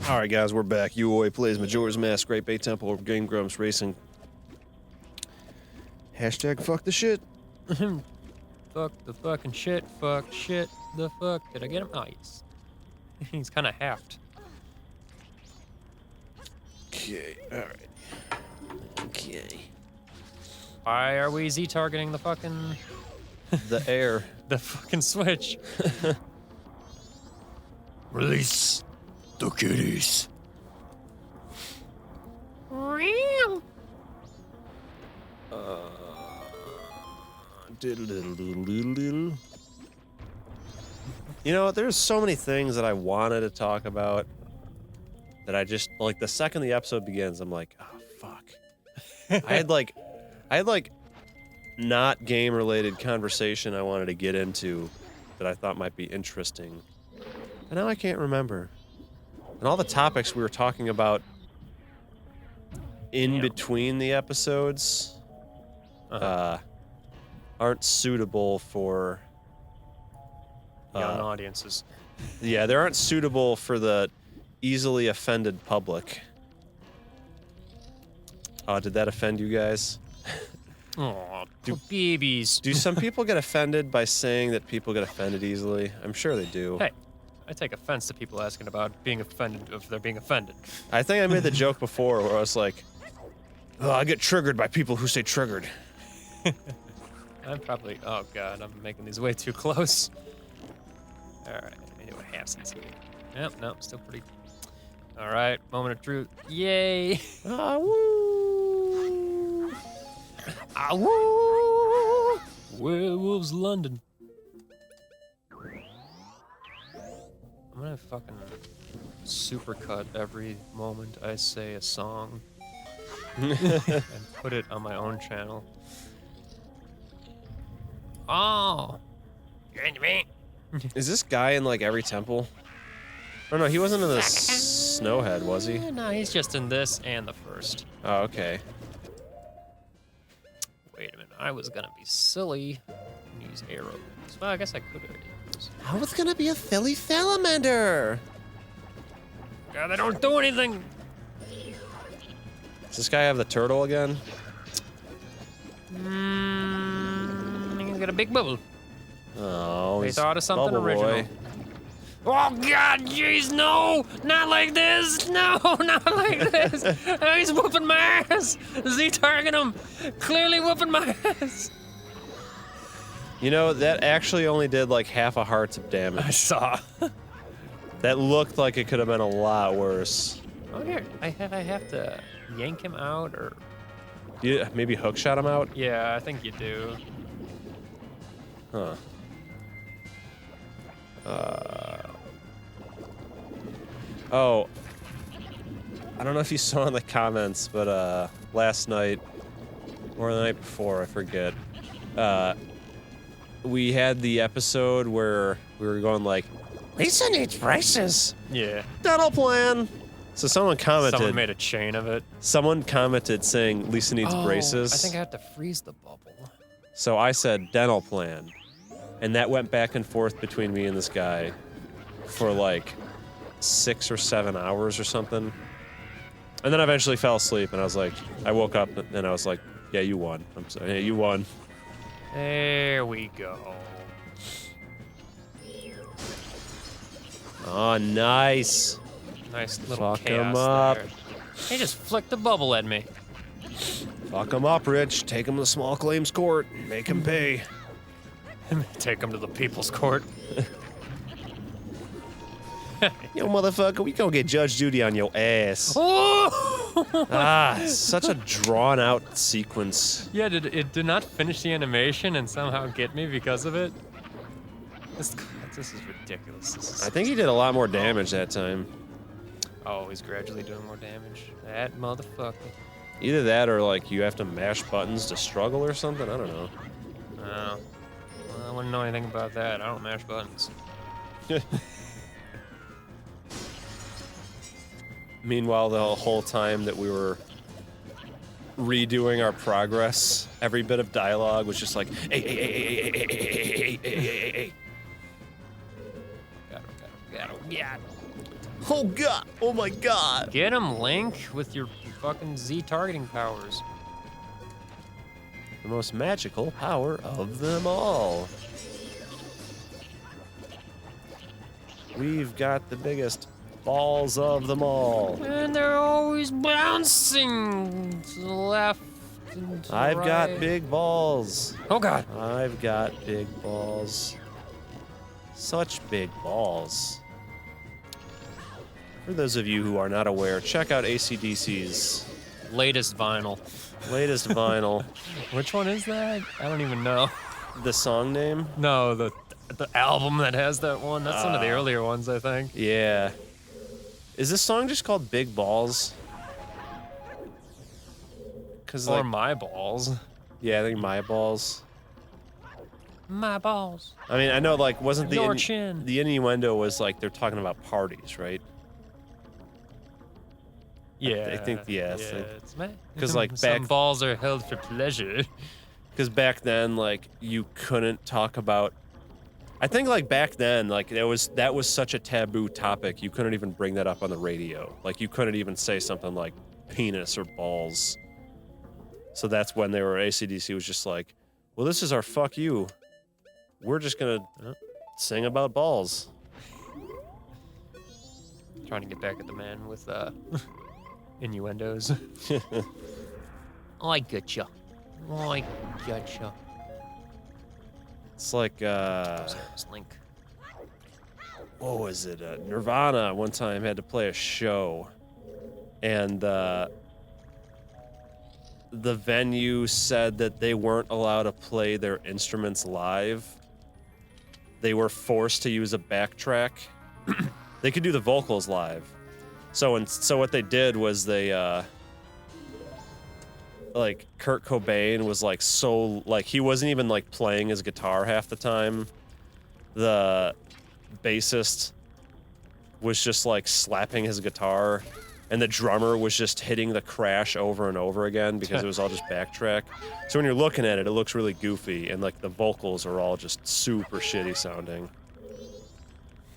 Alright guys, we're back. UOA plays Majora's Mask, Great Bay Temple, Game Grumps Racing. Hashtag fuck the shit. Fuck the fucking shit, fuck shit, the fuck. Did I get him? Oh, yes. He's kind of halved. Okay, alright. Okay. Why are we Z-targeting the fucking... The air. the fucking switch? Release the kitties. Diddle-diddle-diddle-diddle-diddle. You know, there's so many things that I wanted to talk about that I just, like, the second the episode begins, I'm like, oh, fuck. I had not game-related conversation I wanted to get into that I thought might be interesting. And now I can't remember. And all the topics we were talking about in between the episodes aren't suitable for Young audiences. Yeah, they aren't suitable for the easily offended public. Did that offend you guys? Aw, babies. Do some people get offended by saying that people get offended easily? I'm sure they do. Hey, I take offense to people asking about being offended if they're being offended. I think I made the joke before where I was like, oh, I get triggered by people who say triggered. I'm probably... Oh, God, I'm making these way too close. Alright, let me do a half-sense. Yep, nope, still pretty... Alright, moment of truth. Yay! Ah, woo! Ah, woo! Werewolves London. I'm gonna fucking supercut every moment I say a song and put it on my own channel. Oh! You're into me. Is this guy in, like, every temple? Oh, no, he wasn't in the Snowhead, was he? No, he's just in this and the first. Oh, okay. Wait a minute, I was gonna be silly and use arrows. Well, I guess I could have used. I was gonna be a Philly salamander! God, they don't do anything! Does this guy have the turtle again? He's got a big bubble. Oh, They he's thought of something Bubble original. Boy. Oh God, jeez, no! Not like this! No, not like this! Oh, he's whooping my ass! Z-targeting him! Clearly whooping my ass! You know, that actually only did like half a heart's of damage. I saw. That looked like it could have been a lot worse. Oh, here, I have to yank him out, or... You maybe hookshot him out? Yeah, I think you do. Huh. Oh. I don't know if you saw in the comments, but last night, or the night before, I forget, we had the episode where we were going like, Lisa needs braces. Yeah. Dental plan. So someone commented. Someone made a chain of it. Someone commented saying Lisa needs braces. I think I have to freeze the bubble. So I said dental plan. And that went back and forth between me and this guy for like 6 or 7 hours or something. And then I eventually fell asleep and I was like, I woke up and I was like, yeah, you won. I'm sorry. Yeah, you won. There we go. Oh, nice. Nice little Fuck him chaos up. there. He just flicked the bubble at me. Fuck him up, Rich. Take him to the small claims court. Make him pay. Take him to the people's court. Yo, motherfucker, we gonna get Judge Judy on your ass. Oh! Such a drawn-out sequence. Yeah, it did not finish the animation and somehow get me because of it? This is ridiculous. I think he did a lot more damage that time. Oh, he's gradually doing more damage. That motherfucker. Either that or, like, you have to mash buttons to struggle or something? I don't know. Oh. Well, I wouldn't know anything about that. I don't mash buttons. Meanwhile, the whole time that we were redoing our progress, every bit of dialogue was just like, hey, hey, hey, hey, hey, hey, hey, hey, hey, hey, hey. Got him. God, oh God. Oh god! Oh my god! Get him, Link, with your fucking Z targeting powers. The most magical power of them all. We've got the biggest balls of them all. And they're always bouncing to the left and to the I've got right. big balls. Oh God. I've got big balls. Such big balls. For those of you who are not aware, check out AC/DC's Latest vinyl. latest vinyl. Which one is that? I don't even know. The song name? No, the album that has that one. That's one of the earlier ones, I think. Yeah. Is this song just called Big Balls? Cause Or like, My Balls. yeah, I think My Balls. My balls. I mean, I know like wasn't Your chin. the innuendo was like they're talking about parties, right? Yeah. I think yes. Yeah, it's my. 'Cause, like, some back- balls are held for pleasure. Because back then, like, you couldn't talk about. I think, like, back then, like, that was such a taboo topic. You couldn't even bring that up on the radio. Like, you couldn't even say something like penis or balls. So that's when they were AC/DC was just like, well, this is our fuck you. We're just gonna sing about balls. Trying to get back at the man with innuendos. I getcha. I getcha. It's like Link. what was it? Nirvana one time had to play a show, and the venue said that they weren't allowed to play their instruments live. They were forced to use a backtrack. They could do the vocals live. So what they did was they like Kurt Cobain was like so like he wasn't even like playing his guitar half the time. The bassist was just like slapping his guitar, and the drummer was just hitting the crash over and over again because it was all just backtrack. So when you're looking at it, it looks really goofy, and like the vocals are all just super shitty sounding.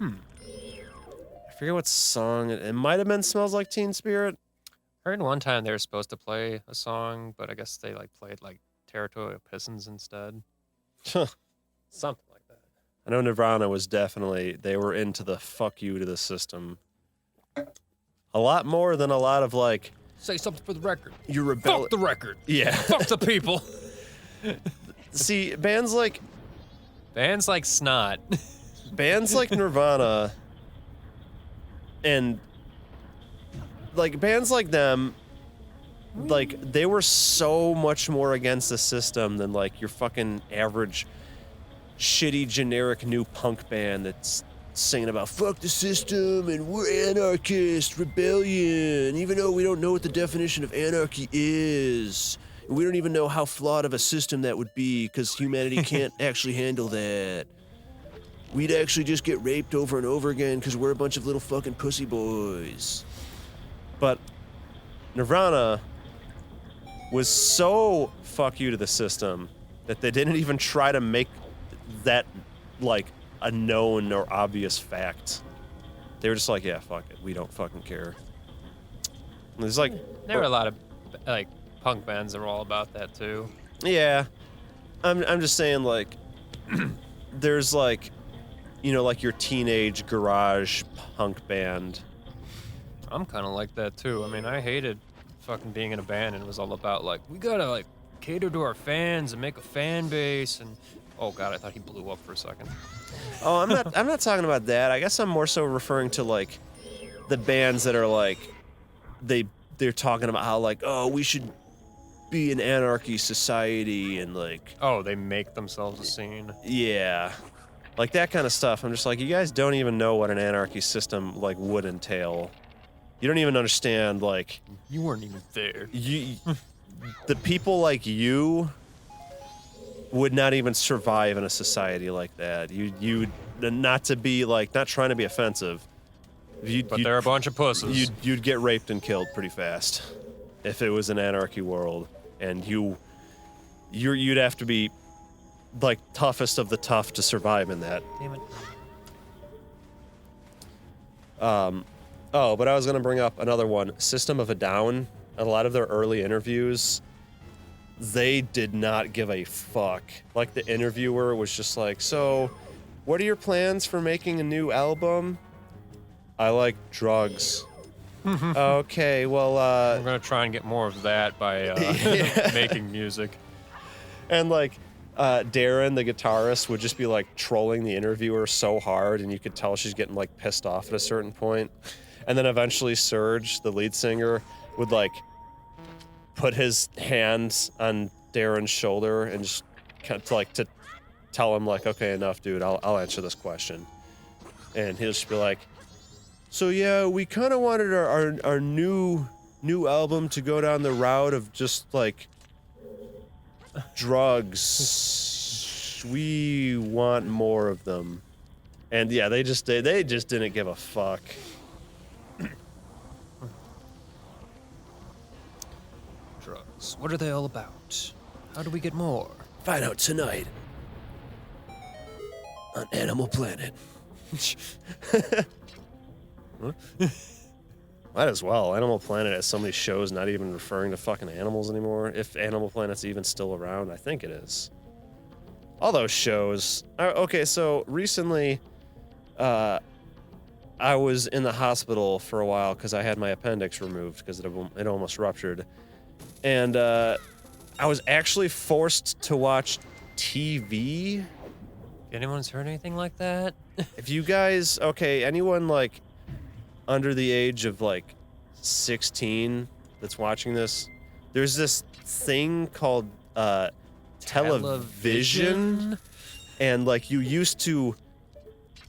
I forget what song it might have been. Smells Like Teen Spirit. I heard one time they were supposed to play a song, but I guess they like played like Territorial Pistons instead. Something like that. I know Nirvana was definitely, they were into the fuck you to the system. A lot more than a lot of like, Say something for the record. you rebel. Fuck the record. Yeah. Fuck the people. See, bands like Snot. Nirvana and like bands like them, like they were so much more against the system than like your fucking average shitty generic new punk band that's singing about fuck the system and we're anarchist rebellion, even though we don't know what the definition of anarchy is. And we don't even know how flawed of a system that would be because humanity can't actually handle that. We'd actually just get raped over and over again because we're a bunch of little fucking pussy boys. But Nirvana was so fuck you to the system that they didn't even try to make that like a known or obvious fact. They were just like, yeah, fuck it. We don't fucking care. And there's like... There were a lot of like punk bands that were all about that too. Yeah. I'm just saying, like, there's like, you know, like your teenage garage punk band. I'm kind of like that too. I mean, I hated fucking being in a band, and it was all about like we gotta like cater to our fans and make a fan base. And oh god, I thought he blew up for a second. Oh, I'm not talking about that. I guess I'm more so referring to like the bands that are like they're talking about how like, oh, we should be an anarchy society and like, Oh, they make themselves a scene. yeah. Like that kind of stuff. I'm just like, you guys don't even know what an anarchy system like would entail. You don't even understand like You weren't even there. the people like you would not even survive in a society like that. You not to be like, not trying to be offensive. But they're a bunch of pussies. You'd get raped and killed pretty fast if it was an anarchy world, and you'd have to be like toughest of the tough to survive in that. Damn it. Oh, but I was gonna bring up another one. System of a Down. A lot of their early interviews, they did not give a fuck. Like, the interviewer was just like, so, what are your plans for making a new album? I like drugs. Okay, well, I'm gonna try and get more of that by Yeah. making music. And, like, Darren, the guitarist, would just be, like, trolling the interviewer so hard, and you could tell she's getting, like, pissed off at a certain point. And then eventually Serge, the lead singer, would, like, put his hands on Darren's shoulder and just kind of, like, to tell him, like, okay, enough, dude, I'll answer this question. And he'll just be like, so yeah, we kind of wanted our new album to go down the route of just, like, drugs. We want more of them. And yeah, they just didn't give a fuck. Drugs. What are they all about? How do we get more? Find out tonight on Animal Planet. Might as well. Animal Planet has so many shows not even referring to fucking animals anymore. If Animal Planet's even still around, I think it is. All those shows. Okay, so recently, I was in the hospital for a while because I had my appendix removed because it almost ruptured. And I was actually forced to watch TV. Anyone's heard anything like that? If you guys, okay, anyone like under the age of like 16 that's watching this, there's this thing called television, and like you used to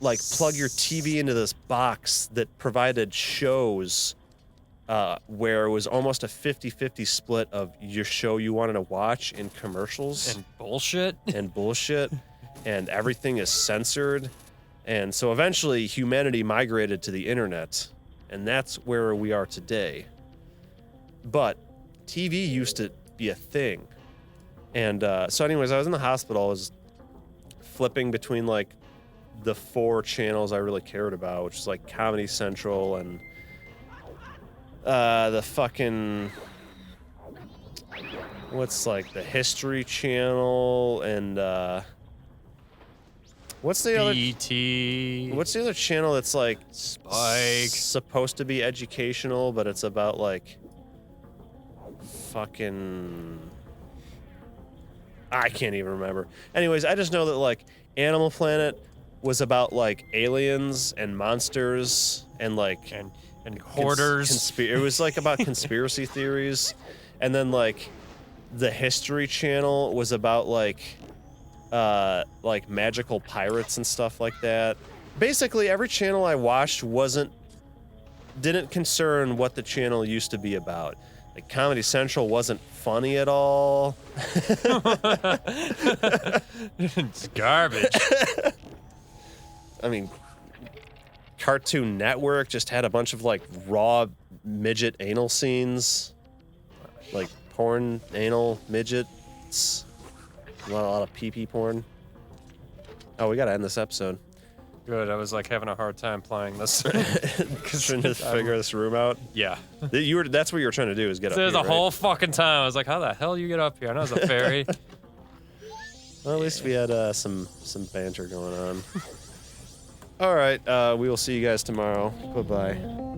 like plug your TV into this box that provided shows where it was almost a 50-50 split of your show you wanted to watch and commercials And bullshit? and bullshit, and everything is censored. And so eventually humanity migrated to the internet, and that's where we are today. But TV used to be a thing. And so anyways, I was in the hospital. I was flipping between like the 4 channels I really cared about, which is like Comedy Central and the fucking, what's like the History Channel, and what's the other? BT. What's the other channel that's like Spike. supposed to be educational, but it's about like fucking, I can't even remember. Anyways, I just know that like Animal Planet was about like aliens and monsters and like And hoarders. It was like about conspiracy theories, and then like the History Channel was about like magical pirates and stuff like that. Basically, every channel I watched didn't concern what the channel used to be about. Like Comedy Central wasn't funny at all. It's garbage. I mean, Cartoon Network just had a bunch of like raw midget anal scenes, like porn anal midgets. A lot of pee-pee porn. Oh, we gotta end this episode. Good. I was like having a hard time playing this. Trying to figure this room out. Yeah. That's what you were trying to do, is get up There's here, the whole fucking time. I was like, how the hell you get up here? I know it's a ferry. Well, at least we had some banter going on. All right, we will see you guys tomorrow. Bye-bye.